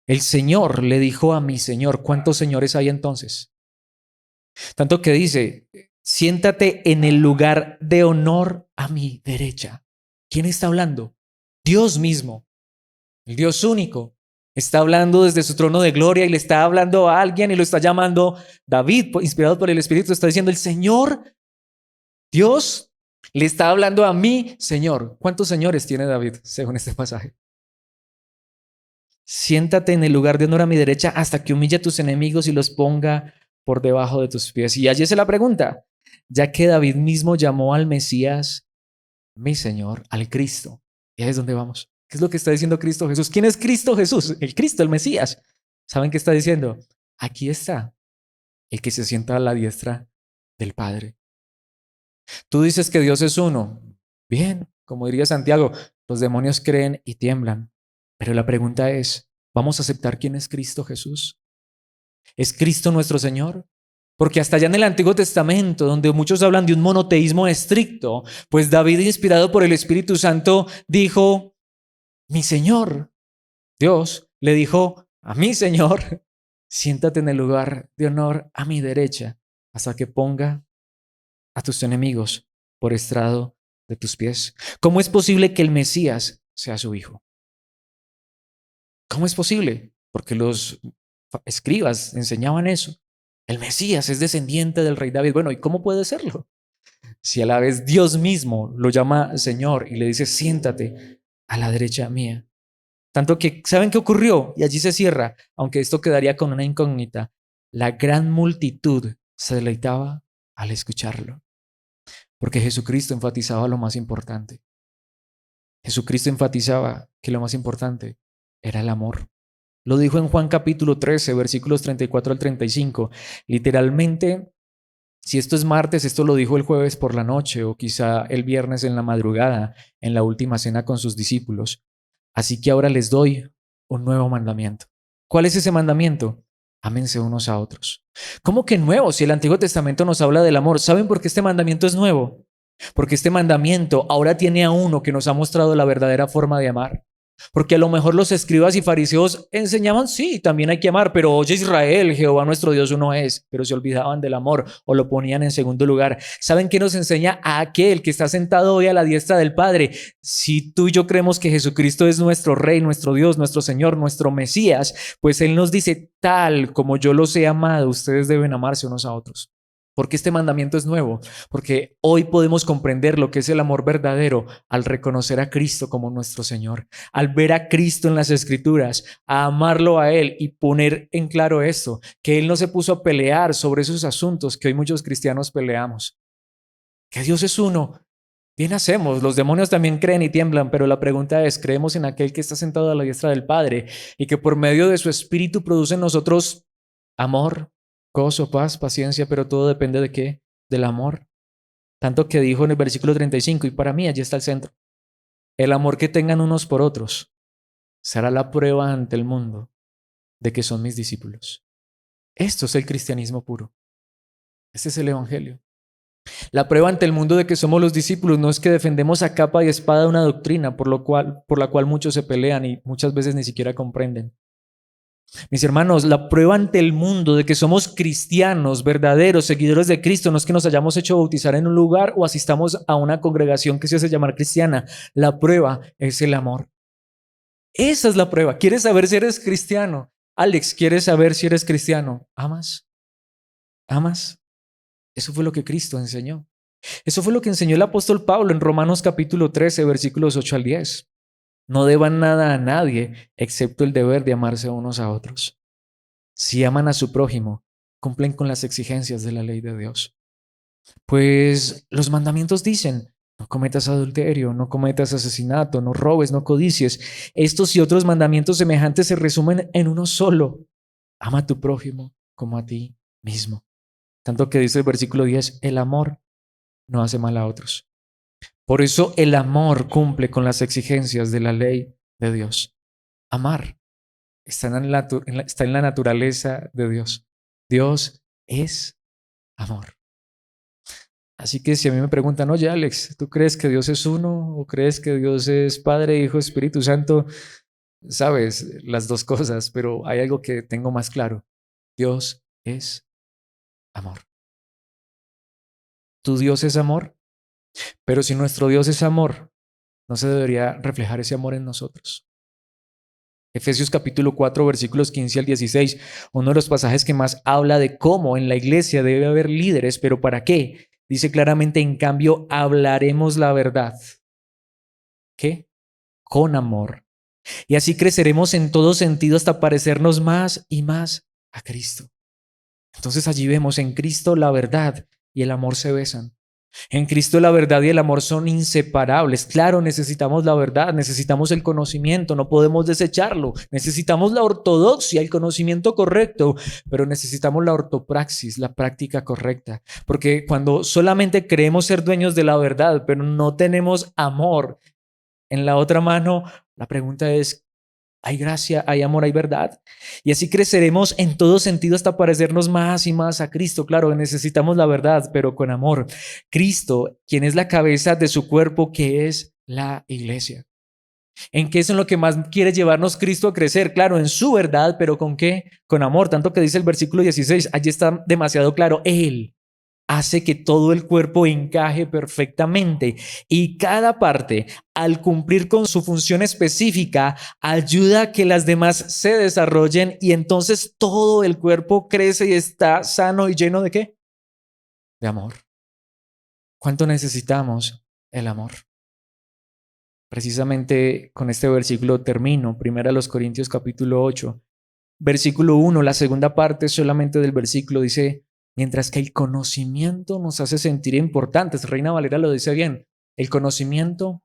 El Señor le dijo a mi Señor. ¿Cuántos señores hay entonces? Tanto que dice, siéntate en el lugar de honor a mi derecha. ¿Quién está hablando? Dios mismo, el Dios único. Está hablando desde su trono de gloria y le está hablando a alguien y lo está llamando David, inspirado por el Espíritu. Está diciendo, el Señor, Dios, le está hablando a mi Señor. ¿Cuántos señores tiene David según este pasaje? Siéntate en el lugar de honor a mi derecha hasta que humille a tus enemigos y los ponga por debajo de tus pies. Y allí es la pregunta, ya que David mismo llamó al Mesías mi Señor, al Cristo. Y ahí es donde vamos. ¿Qué es lo que está diciendo Cristo Jesús? ¿Quién es Cristo Jesús? El Cristo, el Mesías. ¿Saben qué está diciendo? Aquí está el que se sienta a la diestra del Padre. Tú dices que Dios es uno. Bien, como diría Santiago, los demonios creen y tiemblan. Pero la pregunta es, ¿vamos a aceptar quién es Cristo Jesús? ¿Es Cristo nuestro Señor? Porque hasta allá en el Antiguo Testamento, donde muchos hablan de un monoteísmo estricto, pues David, inspirado por el Espíritu Santo, dijo, mi Señor, Dios le dijo a mi Señor, siéntate en el lugar de honor a mi derecha hasta que ponga a tus enemigos por estrado de tus pies. ¿Cómo es posible que el Mesías sea su hijo? ¿Cómo es posible? Porque los escribas enseñaban eso. El Mesías es descendiente del rey David. Bueno, ¿y cómo puede serlo? Si a la vez Dios mismo lo llama Señor y le dice, siéntate a la derecha mía. Tanto que, ¿saben qué ocurrió? Y allí se cierra, aunque esto quedaría con una incógnita. La gran multitud se deleitaba al escucharlo. Porque Jesucristo enfatizaba lo más importante. Jesucristo enfatizaba que lo más importante era el amor. Lo dijo en Juan capítulo 13, versículos 34 al 35. Literalmente, si esto es martes, esto lo dijo el jueves por la noche o quizá el viernes en la madrugada, en la última cena con sus discípulos. Así que ahora les doy un nuevo mandamiento. ¿Cuál es ese mandamiento? Ámense unos a otros. ¿Cómo que nuevo? Si el Antiguo Testamento nos habla del amor. ¿Saben por qué este mandamiento es nuevo? Porque este mandamiento ahora tiene a uno que nos ha mostrado la verdadera forma de amar. Porque a lo mejor los escribas y fariseos enseñaban, sí, también hay que amar, pero oye Israel, Jehová nuestro Dios uno es, pero se olvidaban del amor o lo ponían en segundo lugar. ¿Saben qué nos enseña a aquel que está sentado hoy a la diestra del Padre? Si tú y yo creemos que Jesucristo es nuestro Rey, nuestro Dios, nuestro Señor, nuestro Mesías, pues Él nos dice, tal como yo los he amado, ustedes deben amarse unos a otros. Porque este mandamiento es nuevo, porque hoy podemos comprender lo que es el amor verdadero al reconocer a Cristo como nuestro Señor, al ver a Cristo en las Escrituras, a amarlo a Él y poner en claro esto, que Él no se puso a pelear sobre esos asuntos que hoy muchos cristianos peleamos, que Dios es uno. Bien hacemos, los demonios también creen y tiemblan, pero la pregunta es, ¿creemos en aquel que está sentado a la diestra del Padre y que por medio de su Espíritu produce en nosotros amor, gozo, paz, paciencia, pero todo depende de qué? Del amor. Tanto que dijo en el versículo 35, y para mí allí está el centro, el amor que tengan unos por otros será la prueba ante el mundo de que son mis discípulos. Esto es el cristianismo puro. Este es el evangelio. La prueba ante el mundo de que somos los discípulos no es que defendemos a capa y espada una doctrina por la cual muchos se pelean y muchas veces ni siquiera comprenden. Mis hermanos, la prueba ante el mundo de que somos cristianos, verdaderos, seguidores de Cristo, no es que nos hayamos hecho bautizar en un lugar o asistamos a una congregación que se hace llamar cristiana. La prueba es el amor. Esa es la prueba. ¿Quieres saber si eres cristiano? Alex, ¿quieres saber si eres cristiano? ¿Amas? ¿Amas? Eso fue lo que Cristo enseñó. Eso fue lo que enseñó el apóstol Pablo en Romanos capítulo 13, versículos 8 al 10. No deban nada a nadie excepto el deber de amarse unos a otros. Si aman a su prójimo, cumplen con las exigencias de la ley de Dios. Pues los mandamientos dicen, no cometas adulterio, no cometas asesinato, no robes, no codicies. Estos y otros mandamientos semejantes se resumen en uno solo. Ama a tu prójimo como a ti mismo. Tanto que dice el versículo 10, el amor no hace mal a otros. Por eso el amor cumple con las exigencias de la ley de Dios. Amar está en la naturaleza de Dios. Dios es amor. Así que si a mí me preguntan, oye Alex, ¿tú crees que Dios es uno o crees que Dios es Padre, Hijo, Espíritu Santo? Sabes, las dos cosas, pero hay algo que tengo más claro. Dios es amor. Tu Dios es amor, pero si nuestro Dios es amor, no se debería reflejar ese amor en nosotros. Efesios capítulo 4, versículos 15 al 16, uno de los pasajes que más habla de cómo en la iglesia debe haber líderes, pero ¿para qué? Dice claramente, en cambio, hablaremos la verdad. ¿Qué? Con amor. Y así creceremos en todo sentido hasta parecernos más y más a Cristo. Entonces allí vemos en Cristo la verdad y el amor se besan. En Cristo la verdad y el amor son inseparables. Claro, necesitamos la verdad, necesitamos el conocimiento, no podemos desecharlo. Necesitamos la ortodoxia, el conocimiento correcto, pero necesitamos la ortopraxis, la práctica correcta. Porque cuando solamente creemos ser dueños de la verdad, pero no tenemos amor en la otra mano, la pregunta es, hay gracia, hay amor, hay verdad. Y así creceremos en todo sentido hasta parecernos más y más a Cristo. Claro, necesitamos la verdad, pero con amor. Cristo, quien es la cabeza de su cuerpo, que es la iglesia. ¿En qué es en lo que más quiere llevarnos Cristo a crecer? Claro, en su verdad, pero ¿con qué? Con amor. Tanto que dice el versículo 16, allí está demasiado claro. Él hace que todo el cuerpo encaje perfectamente y cada parte, al cumplir con su función específica, ayuda a que las demás se desarrollen y entonces todo el cuerpo crece y está sano y lleno ¿de qué? De amor. ¿Cuánto necesitamos el amor? Precisamente con este versículo termino, 1 Corintios capítulo 8, versículo 1, la segunda parte solamente del versículo dice, mientras que el conocimiento nos hace sentir importantes, Reina Valera lo dice bien, el conocimiento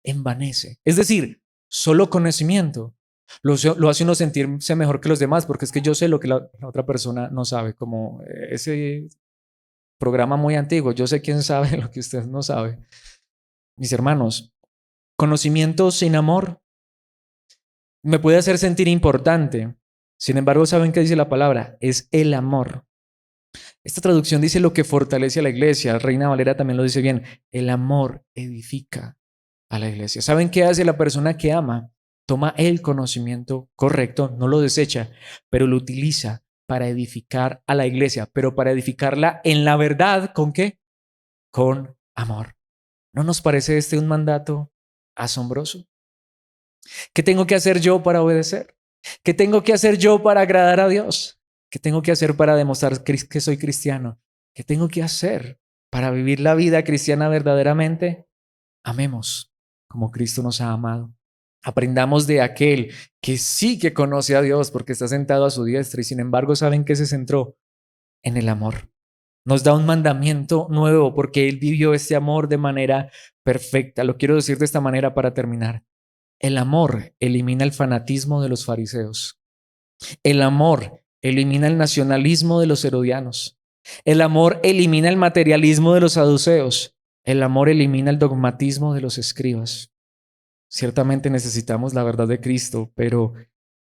envanece. Es decir, solo conocimiento lo hace uno sentirse mejor que los demás, porque es que yo sé lo que la otra persona no sabe, como ese programa muy antiguo, yo sé quién sabe lo que usted no sabe. Mis hermanos, conocimiento sin amor me puede hacer sentir importante. Sin embargo, ¿saben qué dice la palabra? Es el amor. Esta traducción dice lo que fortalece a la iglesia. Reina Valera también lo dice bien. El amor edifica a la iglesia. ¿Saben qué hace la persona que ama? toma el conocimiento correcto, no lo desecha, pero lo utiliza para edificar a la iglesia, pero para edificarla en la verdad, ¿con qué? Con amor. ¿No nos parece este un mandato asombroso? ¿Qué tengo que hacer yo para obedecer? ¿Qué tengo que hacer yo para agradar a Dios? ¿Qué tengo que hacer para demostrar que soy cristiano? ¿Qué tengo que hacer para vivir la vida cristiana verdaderamente? Amemos como Cristo nos ha amado. Aprendamos de aquel que sí que conoce a Dios porque está sentado a su diestra y sin embargo saben que se centró en el amor. Nos da un mandamiento nuevo porque Él vivió este amor de manera perfecta. Lo quiero decir de esta manera para terminar. El amor elimina el fanatismo de los fariseos. El amor elimina el nacionalismo de los herodianos. El amor elimina el materialismo de los saduceos. El amor elimina el dogmatismo de los escribas. Ciertamente necesitamos la verdad de Cristo, pero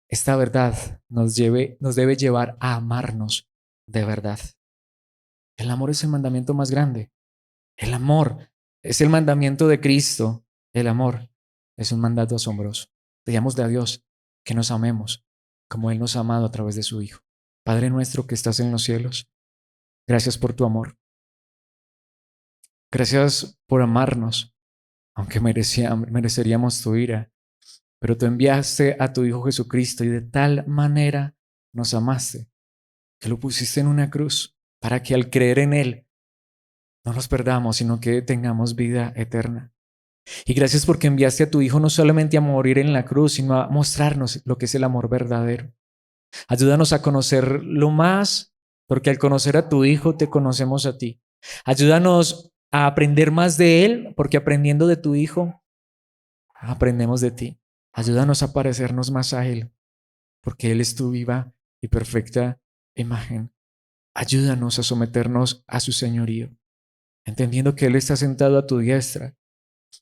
esta verdad nos debe llevar a amarnos de verdad. El amor es el mandamiento más grande. El amor es el mandamiento de Cristo. El amor es un mandato asombroso. Pidámosle a Dios que nos amemos como Él nos ha amado a través de su Hijo. Padre nuestro que estás en los cielos, gracias por tu amor. Gracias por amarnos, aunque mereceríamos tu ira. Pero tú enviaste a tu Hijo Jesucristo y de tal manera nos amaste que lo pusiste en una cruz para que al creer en Él no nos perdamos, sino que tengamos vida eterna. Y gracias porque enviaste a tu Hijo no solamente a morir en la cruz, sino a mostrarnos lo que es el amor verdadero. Ayúdanos a conocerlo más, porque al conocer a tu Hijo te conocemos a ti. Ayúdanos a aprender más de Él, porque aprendiendo de tu Hijo, aprendemos de ti. Ayúdanos a parecernos más a Él, porque Él es tu viva y perfecta imagen. Ayúdanos a someternos a su señorío, entendiendo que Él está sentado a tu diestra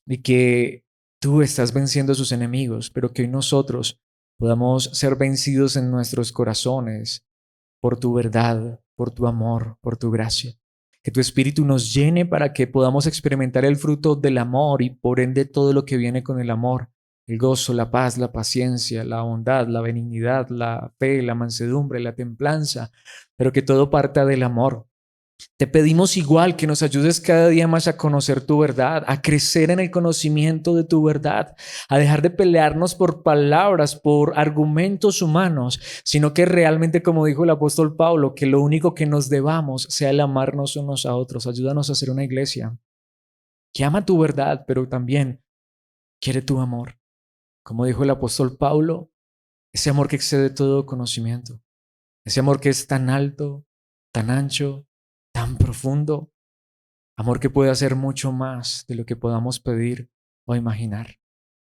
y que tú estás venciendo a sus enemigos, pero que hoy nosotros podamos ser vencidos en nuestros corazones por tu verdad, por tu amor, por tu gracia. Que tu espíritu nos llene para que podamos experimentar el fruto del amor y por ende todo lo que viene con el amor. El gozo, la paz, la paciencia, la bondad, la benignidad, la fe, la mansedumbre, la templanza, pero que todo parta del amor. Te pedimos igual que nos ayudes cada día más a conocer tu verdad, a crecer en el conocimiento de tu verdad, a dejar de pelearnos por palabras, por argumentos humanos, sino que realmente, como dijo el apóstol Pablo, que lo único que nos debamos sea el amarnos unos a otros. Ayúdanos a ser una iglesia que ama tu verdad, pero también quiere tu amor. Como dijo el apóstol Pablo, ese amor que excede todo conocimiento, ese amor que es tan alto, tan ancho, tan profundo. Amor que puede hacer mucho más de lo que podamos pedir o imaginar.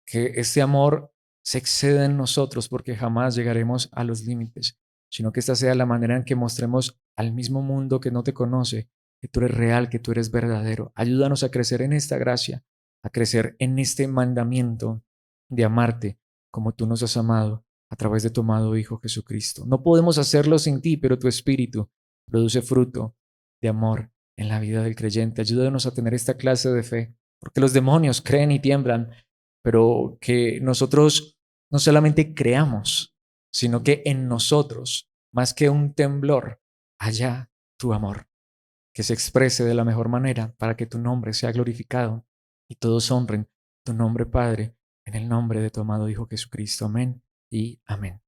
Que este amor se exceda en nosotros porque jamás llegaremos a los límites, sino que esta sea la manera en que mostremos al mismo mundo que no te conoce que tú eres real, que tú eres verdadero. Ayúdanos a crecer en esta gracia, a crecer en este mandamiento de amarte como tú nos has amado a través de tu amado Hijo Jesucristo. No podemos hacerlo sin ti, pero tu Espíritu produce fruto de amor en la vida del creyente. Ayúdanos a tener esta clase de fe, porque los demonios creen y tiemblan, pero que nosotros no solamente creamos, sino que en nosotros, más que un temblor, haya tu amor, que se exprese de la mejor manera para que tu nombre sea glorificado y todos honren tu nombre, Padre, en el nombre de tu amado Hijo Jesucristo. Amén y amén.